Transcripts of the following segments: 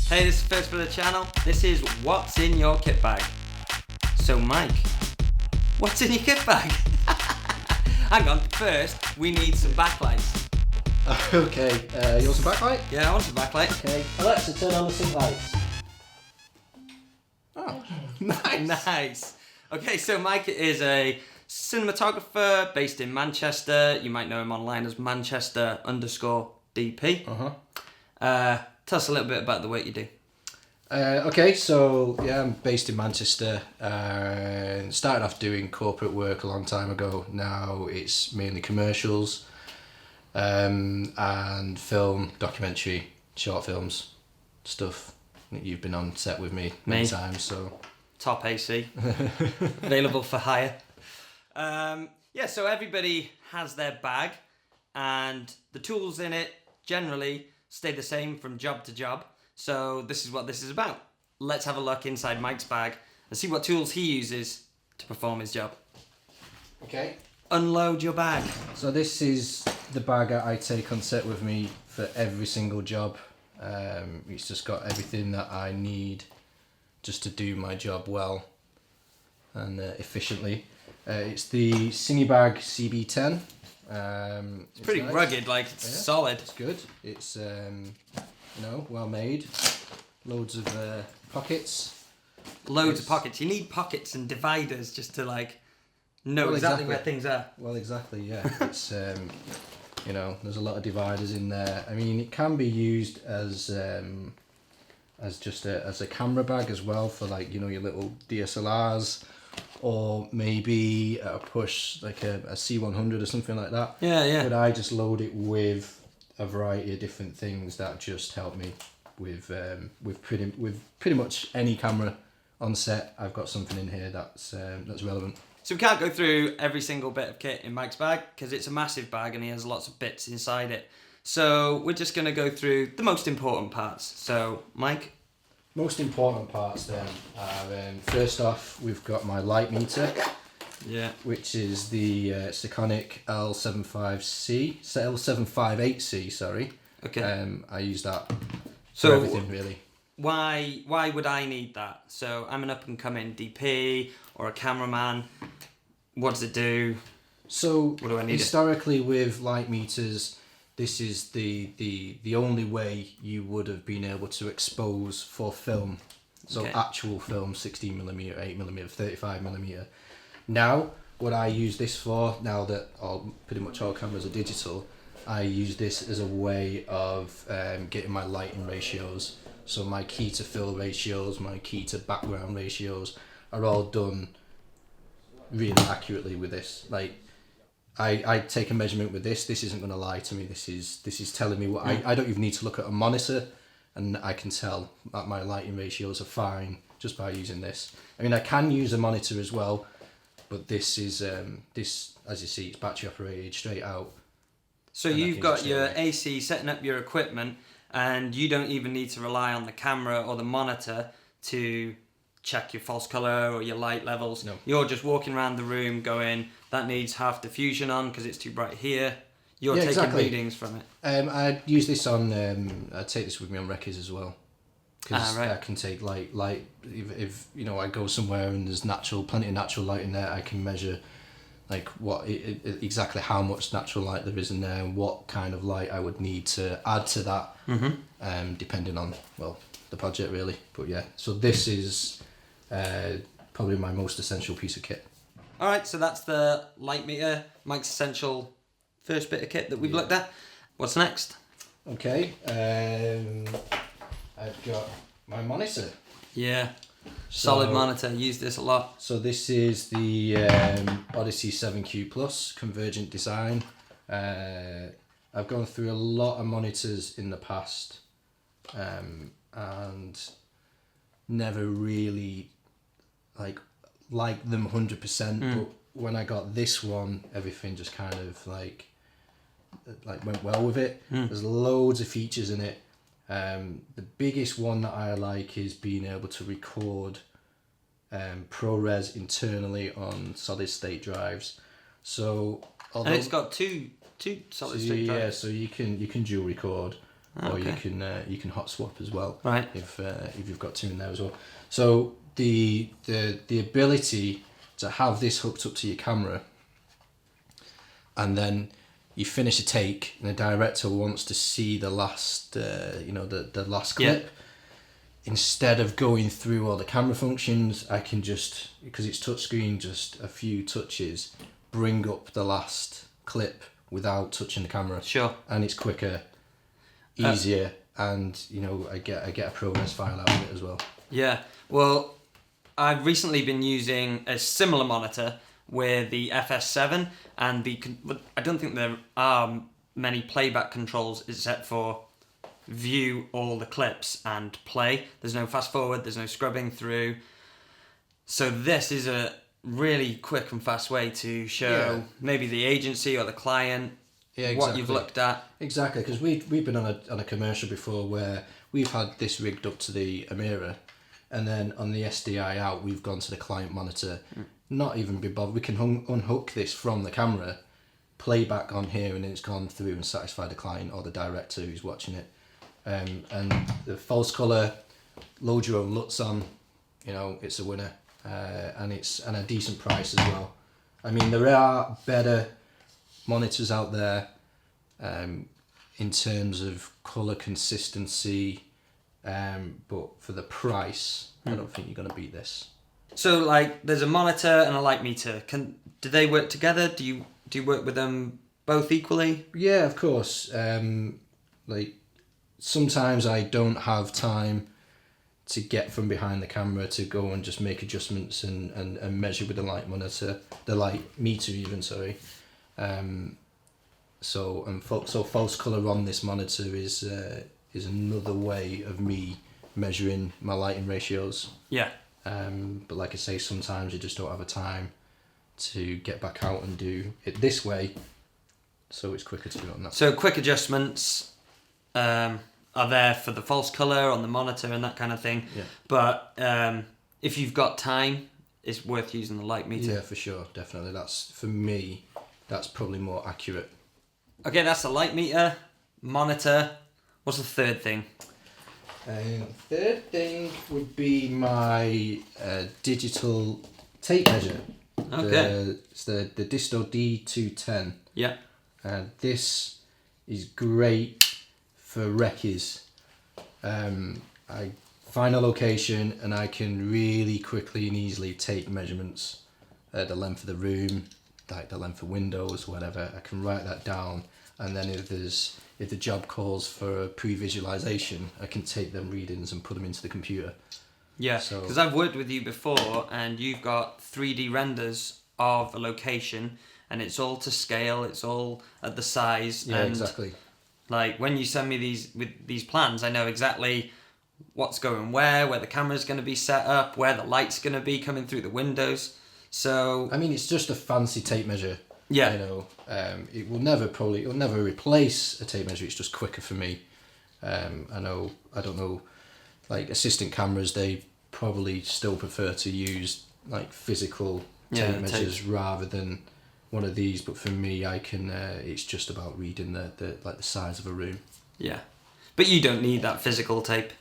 Hey, this is first for the channel. This is what's in your kit bag. So Mike, what's in your kit bag? Hang on, first we need some backlights. Okay, you want some backlight? Yeah, I want some backlight. Okay, Alexa, turn on the sync lights. Oh, nice. Nice. Okay, so Mike is a cinematographer based in Manchester. You might know him online as Manchester_DP. Tell us a little bit about the work you do. Okay, so yeah, I'm based in Manchester. Started off doing corporate work a long time ago. Now it's mainly commercials and film, documentary, short films, stuff. You've been on set with me many times, so top AC, available for hire. Yeah, so everybody has their bag, and the tools in it generally stay the same from job to job. So this is what this is about. Let's have a look inside Mike's bag and see what tools he uses to perform his job. Okay. Unload your bag. So this is the bag I take on set with me for every single job. It's just got everything that I need just to do my job well and efficiently. It's the CINEBAG CB10. It's pretty nice. rugged, like it's solid. It's good. It's well made. Loads of pockets. Loads of pockets. You need pockets and dividers just to know exactly where things are. Well, exactly. Yeah. It's there's a lot of dividers in there. I mean, it can be used as just as a camera bag as well for your little DSLRs. Or maybe a push like a C100 or something like that. Yeah. But I just load it with a variety of different things that just help me with pretty much any camera on set. I've got something in here that's relevant. So we can't go through every single bit of kit in Mike's bag because it's a massive bag and he has lots of bits inside it. So we're just going to go through the most important parts. So Mike. Most important parts then are, first off, we've got my light meter, which is the Sekonic L758C, sorry. Okay. I use that for everything really. Why would I need that? So I'm an up-and-coming DP or a cameraman. What does it do? So what do I need historically with light meters, this is the only way you would have been able to expose for film. So actual film, 16mm, 8mm, 35mm. Now, what I use this for, now that pretty much all cameras are digital, I use this as a way of getting my lighting ratios. So my key to fill ratios, my key to background ratios are all done really accurately with this. I take a measurement with this. This isn't going to lie to me. This is telling me what I don't even need to look at a monitor, and I can tell that my lighting ratios are fine just by using this. I mean, I can use a monitor as well, but this is this, as you see, it's battery operated straight out. So you've got your AC setting up your equipment, and you don't even need to rely on the camera or the monitor to check your false color or your light levels. No. You're just walking around the room going, that needs half diffusion on because it's too bright here. You're taking readings from it. I use this on, I take this with me on recce's as well. Because I can take light, if I go somewhere and there's plenty of natural light in there, I can measure exactly how much natural light there is in there and what kind of light I would need to add to that, depending on, the project really. But yeah, so this is probably my most essential piece of kit. Alright, so that's the light meter, Mike's essential first bit of kit that we've looked at. What's next? Okay, I've got my monitor. Yeah, solid monitor, use this a lot. So this is the Odyssey 7Q Plus convergent design. I've gone through a lot of monitors in the past and never really like them 100%, but when I got this one, everything just kind of went well with it. There's loads of features in it. The biggest one that I like is being able to record ProRes internally on solid state drives. So and it's got two solid state drives. Yeah, so you can dual record. or you can hot swap as well. Right. If you've got two in there as well. So the ability to have this hooked up to your camera, and then you finish a take, and the director wants to see the last, the last clip. Yeah. Instead of going through all the camera functions, I can just, because it's touchscreen, just a few touches, bring up the last clip without touching the camera. Sure. And it's quicker, easier, and I get a progress file out of it as well. Yeah. Well, I've recently been using a similar monitor with the FS7, and I don't think there are many playback controls except for view all the clips and play. There's no fast forward, there's no scrubbing through. So this is a really quick and fast way to show maybe the agency or the client what you've looked at. Exactly, because we've been on a commercial before where we've had this rigged up to the Amira, and then on the SDI out we've gone to the client monitor. Not even be bothered. We can unhook this from the camera, play back on here, and then it's gone through and satisfied the client or the director who's watching it. And the false colour, load your own LUTs on, it's a winner, and it's a decent price as well. I mean, there are better monitors out there in terms of colour consistency, but for the price, I don't think you're going to beat this. So, there's a monitor and a light meter. Do they work together? Do you work with them both equally? Yeah, of course. Sometimes I don't have time to get from behind the camera to go and just make adjustments and measure with the light monitor, the light meter even, sorry. So false colour on this monitor is another way of me measuring my lighting ratios. Yeah. But like I say, sometimes you just don't have a time to get back out and do it this way, so it's quicker to do it on that. So quick adjustments are there for the false colour on the monitor and that kind of thing. Yeah. But if you've got time, it's worth using the light meter. Yeah, for sure, definitely. For me, that's probably more accurate. Okay, that's the light meter, monitor. What's the third thing? Third thing would be my digital tape measure. Okay. It's the Disto D210. Yeah. This is great for recce's. I find a location and I can really quickly and easily take measurements, the length of the room, like the length of windows, whatever. I can write that down, and then if the job calls for a pre-visualization, I can take them readings and put them into the computer. Yeah, because I've worked with you before, and you've got 3D renders of a location, and it's all to scale, it's all at the size. Yeah, and exactly. When you send me these plans, I know exactly what's going where the camera's going to be set up, where the light's going to be coming through the windows. So I mean, it's just a fancy tape measure. Yeah. It'll never replace a tape measure. It's just quicker for me. I don't know, like assistant cameras, they probably still prefer to use like physical tape measures rather than one of these. But for me, I can. It's just about reading the size of a room. Yeah, but you don't need that physical tape.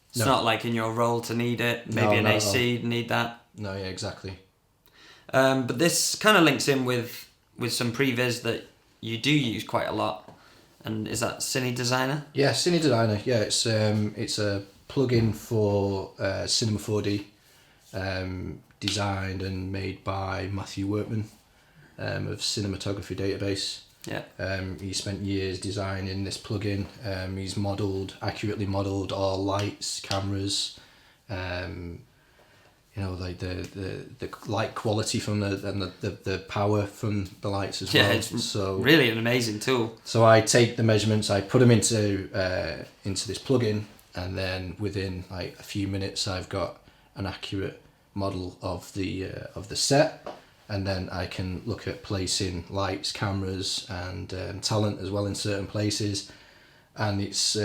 It's not like in your role to need it. Maybe an AC need that. No, yeah, exactly. But this kind of links in with some previs that you do use quite a lot. And is that Cine Designer? Yeah, Cine Designer. Yeah, it's a plugin for Cinema 4D, designed and made by Matthew Workman of Cinematography Database. Yeah. He spent years designing this plugin. He's accurately modelled all lights, cameras, like the light quality from the power from the lights as well. Yeah, it's really an amazing tool. So I take the measurements, I put them into this plugin, and then within like a few minutes, I've got an accurate model of the set, and then I can look at placing lights, cameras, and talent as well in certain places, and it's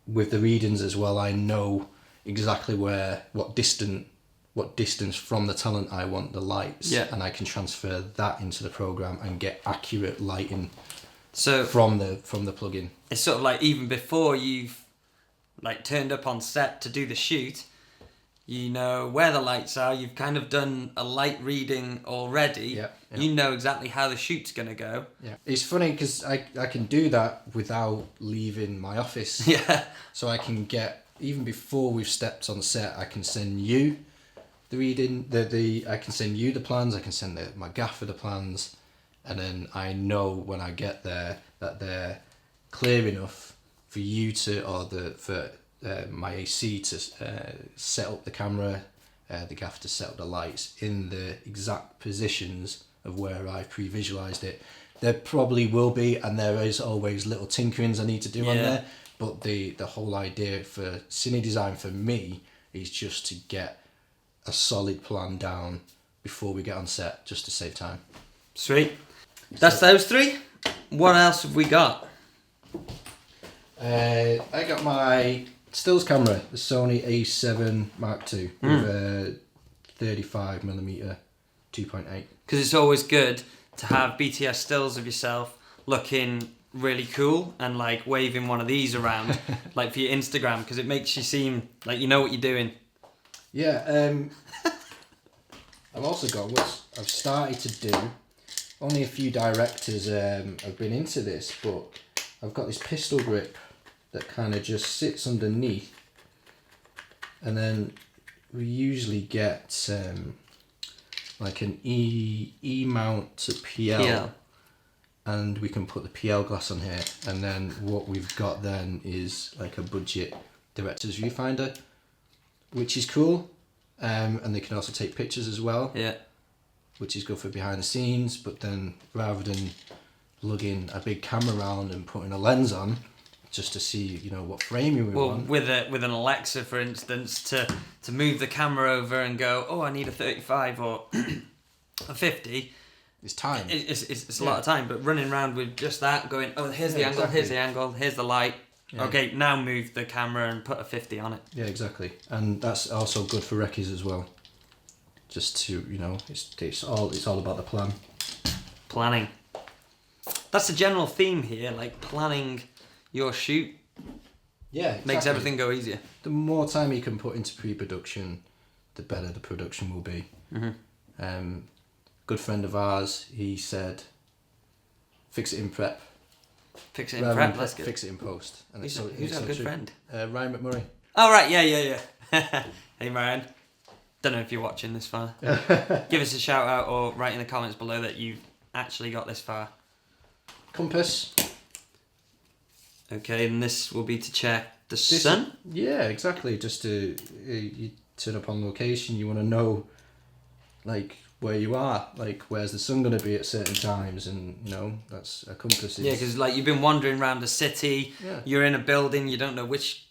with the readings as well. I know exactly what distance from the talent I want the lights, and I can transfer that into the program and get accurate lighting So from the plugin. it's sort of like even before you've like turned up on set to do the shoot, you know where the lights are. You've kind of done a light reading already. Yeah. You know exactly how the shoot's gonna go. Yeah, it's funny because I can do that without leaving my office. Yeah. So I can get, even before we've stepped on set, I can send you the reading, I can send you the plans, I can send my gaffer the plans, and then I know when I get there that they're clear enough for you to, or for my AC to set up the camera, the gaffer to set up the lights in the exact positions of where I pre-visualized it. There probably will be, and there is always little tinkerings I need to do on there, but the whole idea for cine design for me is just to get a solid plan down before we get on set, just to save time. Sweet. That's those three. What else have we got? I got my stills camera, the Sony A7 Mark II with a 35mm 2.8. Because it's always good to have BTS stills of yourself looking really cool and like waving one of these around like for your Instagram, because it makes you seem like you know what you're doing. Yeah, I've also got what I've started to do. Only a few directors have been into this, but I've got this pistol grip that kind of just sits underneath, and then we usually get like an E mount to PL, and we can put the PL glass on here, and then what we've got then is like a budget director's viewfinder, which is cool, and they can also take pictures as well. Yeah. Which is good for behind the scenes, but then rather than lugging a big camera around and putting a lens on, just to see, you know, what framing we want. With an Alexa, for instance, to move the camera over and go, oh, I need a 35 or a 50. It's time. It's a lot of time, but running around with just that, going, oh, here's the angle, exactly. here's the angle, here's the light. Yeah. Okay, now move the camera and put a 50 on it. Yeah, exactly. And that's also good for recce's as well. Just to, you know, it's all about the plan. Planning. That's the general theme here, like planning your shoot. Yeah, exactly. Makes everything go easier. The more time you can put into pre-production, the better the production will be. Mm-hmm. Good friend of ours, he said, fix it in prep. Fix it in prep, that's good. Fix it in post. And who's our good friend? Ryan McMurray. Oh, right, yeah. Hey, Ryan. Don't know if you're watching this far. Give us a shout out or write in the comments below that you've actually got this far. Compass. Okay, and this will be to check the sun? Yeah, exactly. Just to, you turn up on location, you want to know, like, where you are, like, where's the sun going to be at certain times, and, you know, that's a compass. Yeah, because, like, you've been wandering around the city, you're in a building, you don't know which,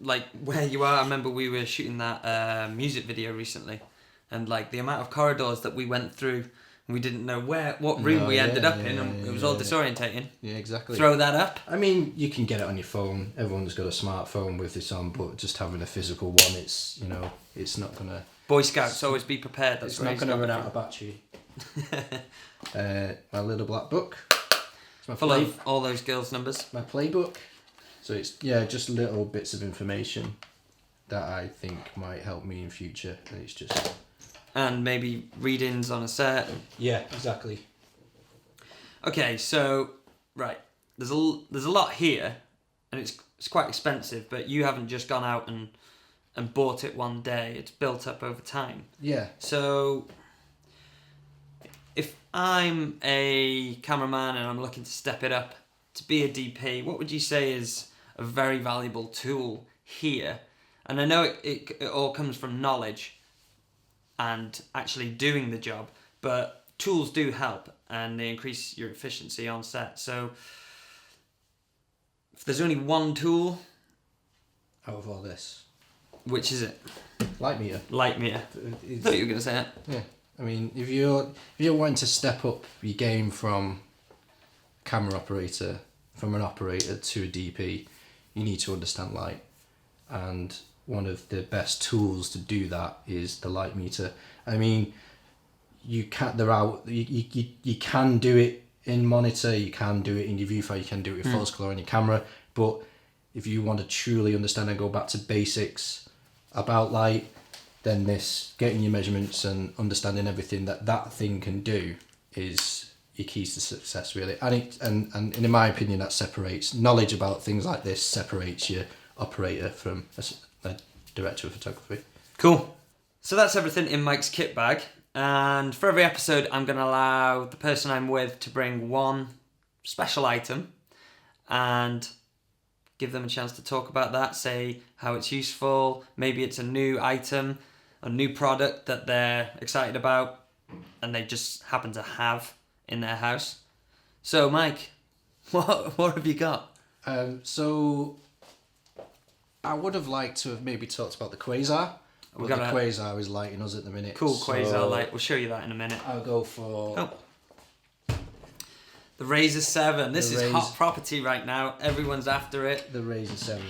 like, where you are. I remember we were shooting that music video recently, and, like, the amount of corridors that we went through, and we didn't know what room we ended up in, and it was all disorientating. Yeah, exactly. Throw that up. I mean, you can get it on your phone. Everyone's got a smartphone with this on, but just having a physical one, it's, you know, it's not going to... Boy Scouts, always be prepared. That's it's not going to run out of battery. My little black book. It's my full of all those girls' numbers. My playbook. So it's, yeah, just little bits of information that I think might help me in future. It's just... And maybe readings on a set. Yeah, exactly. Okay, so, right. There's a lot here, and it's quite expensive, but you haven't just gone out and bought it one day. It's built up over time. Yeah. So, if I'm a cameraman and I'm looking to step it up to be a DP, what would you say is a very valuable tool here? And I know it all comes from knowledge and actually doing the job, but tools do help and they increase your efficiency on set. So, if there's only one tool... Out of all this... Which is it? Light meter. Light meter. I thought you were going to say it. Yeah. I mean, if you're wanting to step up your game from camera operator, from an operator to a DP, you need to understand light. And one of the best tools to do that is the light meter. I mean, you can do it in monitor, you can do it in your viewfinder, you can do it with false color on your camera, but if you want to truly understand and go back to basics about light, then this, getting your measurements and understanding everything that thing can do is your keys to success, really. And in my opinion, that separates knowledge about things like this, separates your operator from a director of photography. Cool. So that's everything in Mike's kit bag. And for every episode, I'm going to allow the person I'm with to bring one special item and give them a chance to talk about that, say how it's useful, maybe it's a new item, a new product that they're excited about and they just happen to have in their house. So Mike, what have you got? So I would have liked to have maybe talked about the Quazar. But the Quazar is lighting us at the minute. Cool, Quazar light. We'll show you that in a minute. I'll go for... The Razer 7. This is hot property right now. Everyone's after it. The Razer 7.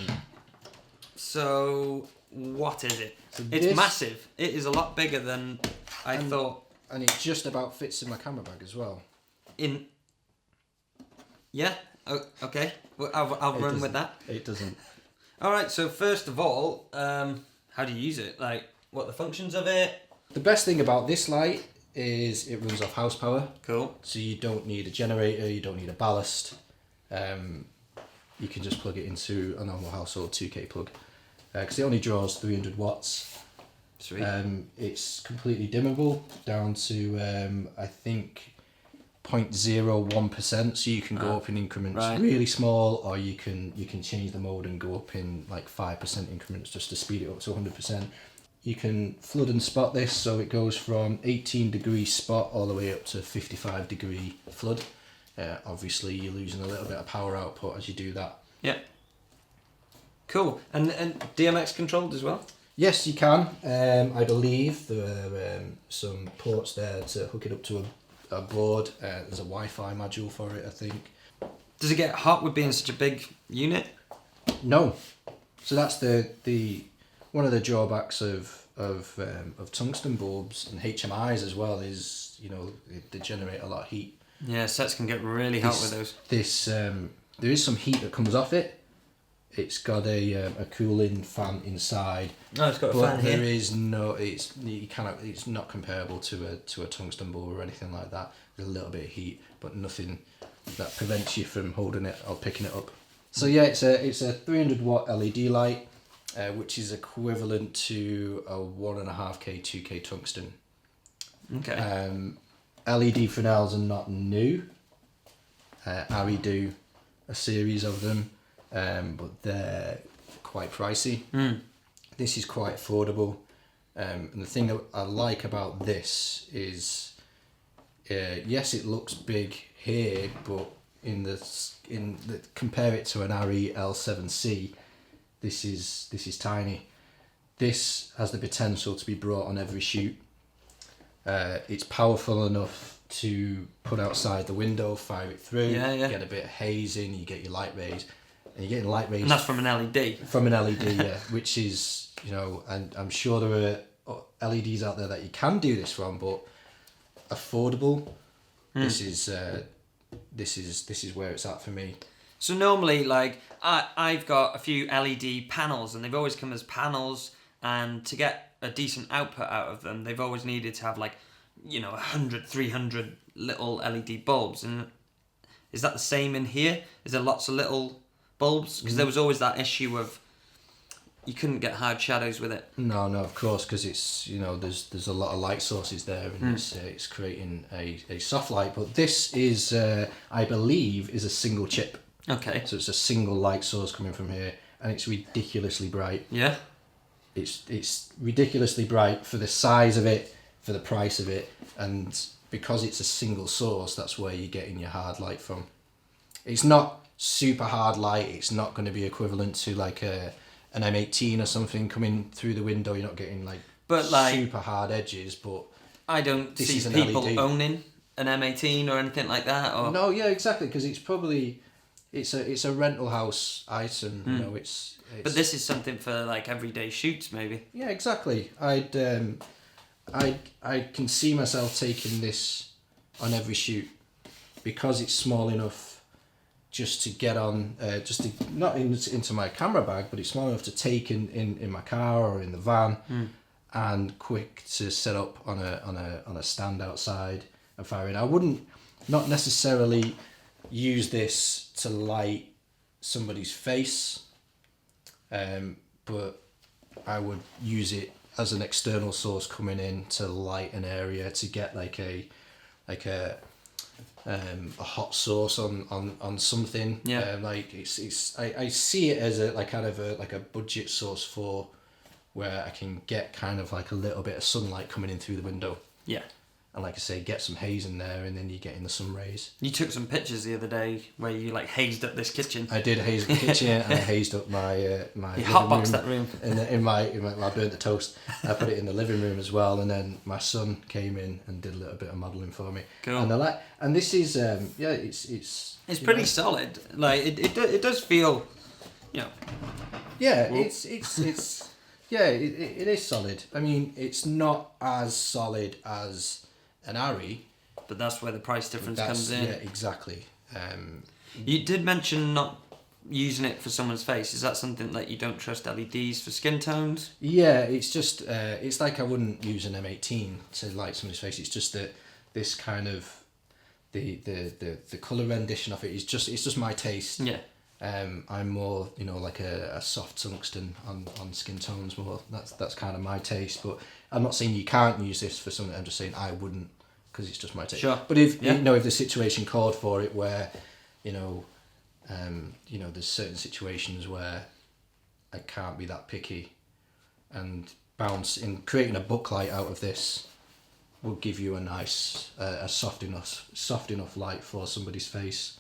So, what is it? So it's massive. It is a lot bigger than I thought. And it just about fits in my camera bag as well. Yeah? Oh, okay. Well, I'll run with that. It doesn't. Alright, so first of all, how do you use it? Like, what are the functions of it? The best thing about this light is it runs off house power. Cool. So you don't need a generator, you don't need a ballast. You can just plug it into a normal household 2K plug. Because it only draws 300 watts. Sweet. It's completely dimmable down to, I think, 0.01%. So you can go up in increments really small, or you can change the mode and go up in like 5% increments just to speed it up to 100%. You can flood and spot this, so it goes from 18 degree spot all the way up to 55 degree flood. Obviously you're losing a little bit of power output as you do that. Yeah. Cool. And DMX controlled as well? Yes, you can. I believe there are some ports there to hook it up to a board. There's a Wi-Fi module for it, I think. Does it get hot with being such a big unit? No. So that's the one of the drawbacks of tungsten bulbs and HMIs as well is, you know, they generate a lot of heat. Yeah, sets can get really hot with those. There is some heat that comes off it. It's got a cooling fan inside. Oh, it's got a fan here. There is no. It's not comparable to a tungsten bulb or anything like that. There's a little bit of heat, but nothing that prevents you from holding it or picking it up. So yeah, it's a 300 watt LED light, which is equivalent to a 1.5K 2K tungsten. Okay. LED Fresnels are not new. Ari do a series of them. But they're quite pricey. This is quite affordable, and the thing that I like about this is, yes, it looks big here, but compare it to an Ari L7C, this is tiny. This has the potential to be brought on every shoot. It's powerful enough to put outside the window, fire it through, get a bit of haze in, you get your light rays. And you're getting light rays. And that's from an LED. From an LED, yeah. Which is, you know, and I'm sure there are LEDs out there that you can do this from, but affordable. This is where it's at for me. So normally, like, I've got a few LED panels, and they've always come as panels, and to get a decent output out of them, they've always needed to have, like, you know, 100, 300 little LED bulbs. And is that the same in here? Is there lots of little bulbs? Because there was always that issue of you couldn't get hard shadows with it. No, of course, because it's, you know, there's a lot of light sources there, and it's creating a soft light. But this is, I believe, is a single chip. Okay. So it's a single light source coming from here, and it's ridiculously bright. Yeah. It's ridiculously bright for the size of it, for the price of it, and because it's a single source, that's where you're getting your hard light from. It's not super hard light. It's not going to be equivalent to like an M18 or something coming through the window. You're not getting like super hard edges, but I don't see people owning an M18 or anything like that. Or no, yeah, exactly, because it's a rental house item. You know, it's. But this is something for like everyday shoots, maybe. Yeah, exactly. I can see myself taking this on every shoot. because it's small enough just to get on, just to not into my camera bag, but it's small enough to take in my car or in the van, and quick to set up on a stand outside and fire in. I wouldn't not necessarily use this to light somebody's face, but I would use it as an external source coming in to light an area to get like a hot sauce on something. Like I see it as a like kind of a budget source for where I can get kind of like a little bit of sunlight coming in through the window. Yeah. And like I say, get some haze in there, and then you get in the sun rays. You took some pictures the other day where you like hazed up this kitchen. I did haze the kitchen, and I hazed up my my. You hotboxed that room. In my I burnt the toast. I put it in the living room as well, and then my son came in and did a little bit of modelling for me. Cool. And this is it's pretty solid. Like it does feel, you know. Yeah, it's yeah, it is solid. I mean, it's not as solid as an Arri, but that's where the price difference comes in. Yeah, exactly. You did mention not using it for someone's face. Is that something that you don't trust LEDs for skin tones? Yeah, it's just it's like I wouldn't use an M18 to light somebody's face. It's just that this kind of the colour rendition of it is just it's just my taste. Yeah. I'm more, like a soft tungsten on skin tones more. That's kind of my taste. But I'm not saying you can't use this for something. I'm just saying I wouldn't, because it's just my taste. Sure. But if if the situation called for it, where there's certain situations where I can't be that picky, and creating a booklight out of this will give you a nice, a soft enough light for somebody's face,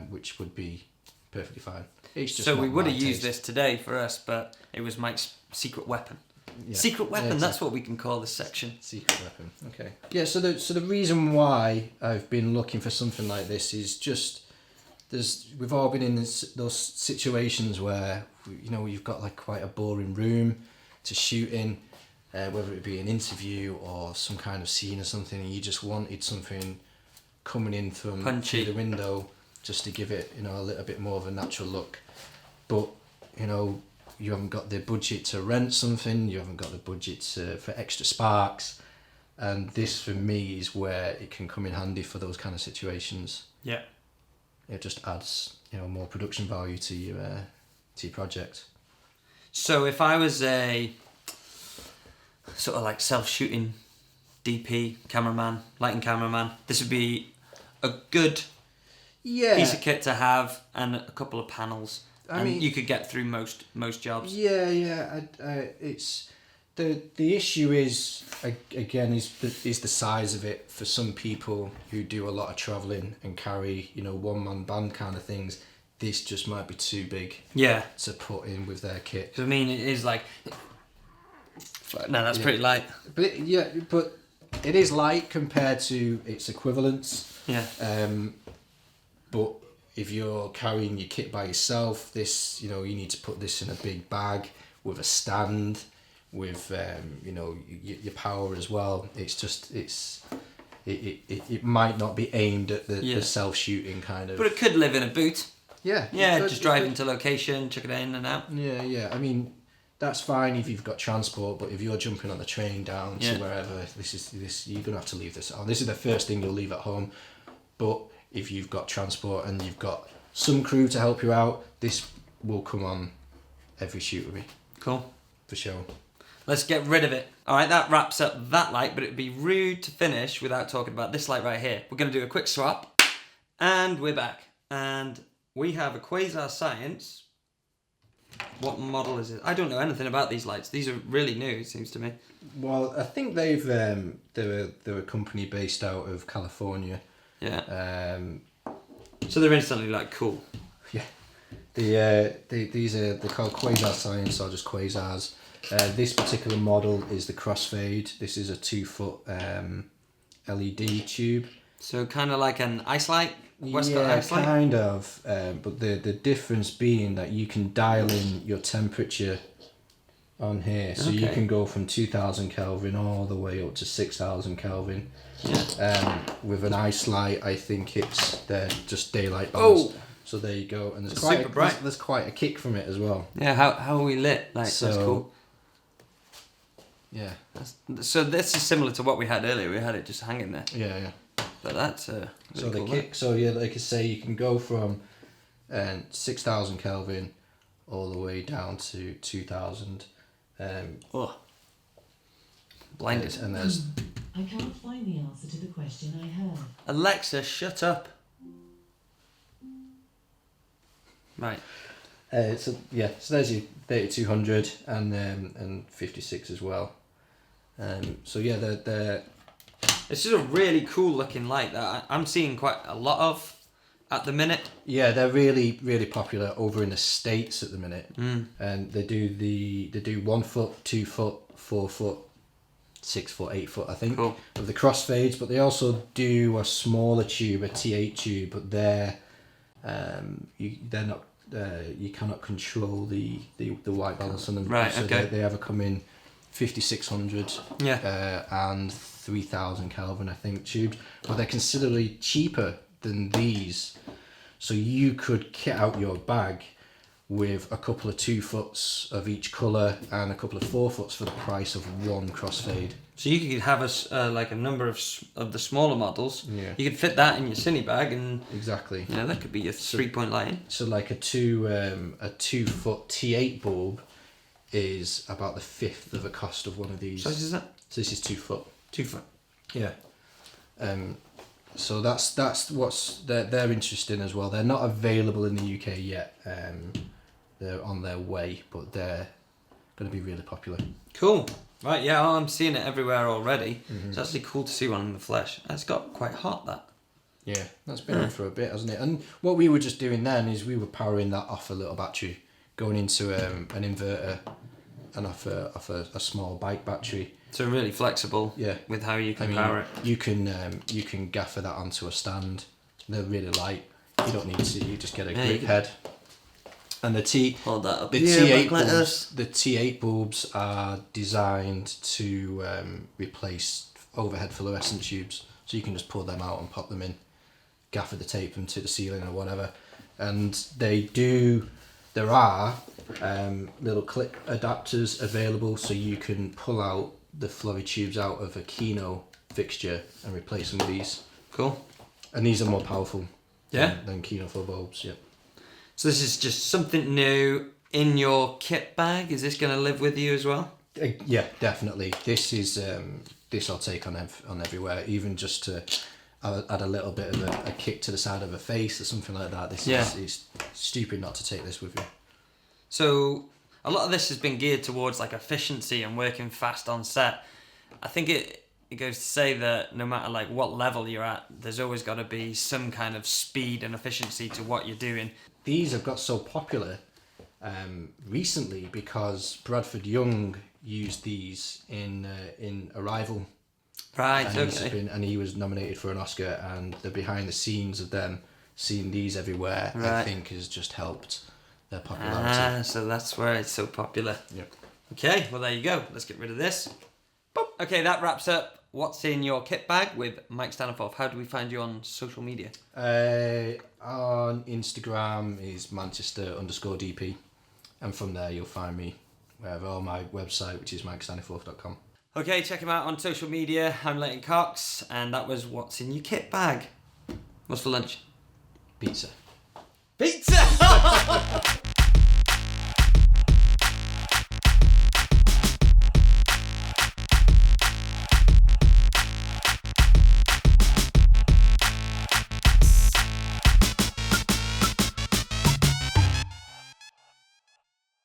which would be perfectly fine. It's just so we would have used this today for us, but it was Mike's secret weapon. Yeah. Secret weapon, exactly. That's what we can call this section. Secret weapon, okay. Yeah, so the reason why I've been looking for something like this is just, we've all been in those situations where, you've got like quite a boring room to shoot in, whether it be an interview or some kind of scene or something, and you just wanted something coming in through the window, just to give it, a little bit more of a natural look. But, you haven't got the budget to rent something, you haven't got the budget for extra sparks, and this for me is where it can come in handy for those kind of situations. Yeah. It just adds, more production value to your project. So if I was a sort of like self-shooting DP cameraman, lighting cameraman, this would be a good piece of kit to have, and a couple of panels. I mean, you could get through most jobs. Yeah. It's the issue is again is the size of it. For some people who do a lot of travelling and carry one-man band kind of things, this just might be too big. Yeah. To put in with their kit. I mean, it is like. No, that's pretty light. But it is light compared to its equivalents. Yeah. But if you're carrying your kit by yourself, this, you need to put this in a big bag with a stand, with your power as well. It's just it might not be aimed at the self-shooting kind of. But it could live in a boot. Yeah. Yeah, just drive into location, chuck it in and out. Yeah. I mean, that's fine if you've got transport, but if you're jumping on the train down to wherever, this you're gonna have to leave this on. This is the first thing you'll leave at home, but if you've got transport and you've got some crew to help you out, this will come on every shoot with me. Cool. For sure. Let's get rid of it. All right, that wraps up that light, but it'd be rude to finish without talking about this light right here. We're going to do a quick swap, and we're back. And we have a Quazar Science. What model is it? I don't know anything about these lights. These are really new, it seems to me. Well, I think they're a company based out of California. Yeah. So they're instantly like cool. Yeah. They're called Quazar Science, or just Quazars. This particular model is the crossfade. This is a 2-foot LED tube. So kind of like an ice light. Westcott ice light. Kind of. But the difference being that you can dial in your temperature on here. So you can go from 2000 Kelvin all the way up to 6000 Kelvin. Yeah. With an ice light, I think they're just daylight balanced. Oh! So there you go. And there's quite a kick from it as well. Yeah, how are we lit? Like, that's cool. Yeah. So this is similar to what we had earlier. We had it just hanging there. Yeah. But that's really so the cool, kick. So yeah, like I say, you can go from 6000 Kelvin all the way down to 2000. Blinded. And there's. I can't find the answer to the question I heard. Alexa, shut up. Right. So there's your 3200 and 56 as well. So yeah, they're. This is a really cool looking light that I'm seeing quite a lot of at the minute. Yeah, they're really, really popular over in the States at the minute. And they do 1 foot, 2 foot, 4 foot, 6 foot, 8 foot, I think, cool. of the crossfades. But they also do a smaller tube, a T8 tube, but they're not. You cannot control the white balance on them. Right. So okay. They ever come in 5600 and 3000 Kelvin, I think, tubes, but they're considerably cheaper than these. So you could kit out your bag with a couple of 2 foots of each colour and a couple of 4 foots for the price of one crossfade. So you could have a number of the smaller models. Yeah. You could fit that in your cine bag, and exactly. Yeah, that could be your 3-point lighting. So like a 2 foot T8 bulb is about the fifth of the cost of one of these. So is that? So this is 2 foot. 2 foot. Yeah. So that's what's they're interesting as well. They're not available in the UK yet. They're on their way, but they're going to be really popular. Cool. Right, yeah, I'm seeing it everywhere already. It's actually cool to see one in the flesh. It's got quite hot, that. Yeah, that's been on for a bit, hasn't it? And what we were just doing then is we were powering that off a little battery, going into an inverter and off a small bike battery. So really flexible. Yeah. With how you can power it. You can gaffer that onto a stand. They're really light. You don't need to. You just get a grip head. And Hold that up. the T8 bulbs are designed to replace overhead fluorescent tubes, so you can just pull them out and pop them in, gaffer the tape them to the ceiling or whatever. And there are little clip adapters available, so you can pull out the flowy tubes out of a Kino fixture and replace them with these. Cool. And these are more powerful than Kino 4 bulbs. Yep. So this is just something new in your kit bag. Is this going to live with you as well? Yeah, definitely. This is this I'll take on everywhere, even just to add a little bit of a kick to the side of a face or something like that. This is stupid not to take this with you. So a lot of this has been geared towards like efficiency and working fast on set. I think it goes to say that no matter like what level you're at, there's always got to be some kind of speed and efficiency to what you're doing. These have got so popular recently because Bradford Young used these in Arrival. Right, and and he was nominated for an Oscar, and the behind the scenes of them seeing these everywhere, I think, has just helped their popularity. So that's where it's so popular. Yep. Okay, well there you go. Let's get rid of this. Boop. Okay, that wraps up what's in your kit bag with Mike Staniforth. How do we find you on social media? On Instagram is Manchester_DP, and from there you'll find me wherever, on my website, which is mikestaniforth.com. Okay, check him out on social media. I'm Leighton Cox, and that was what's in your kit bag. What's for lunch? Pizza. Pizza!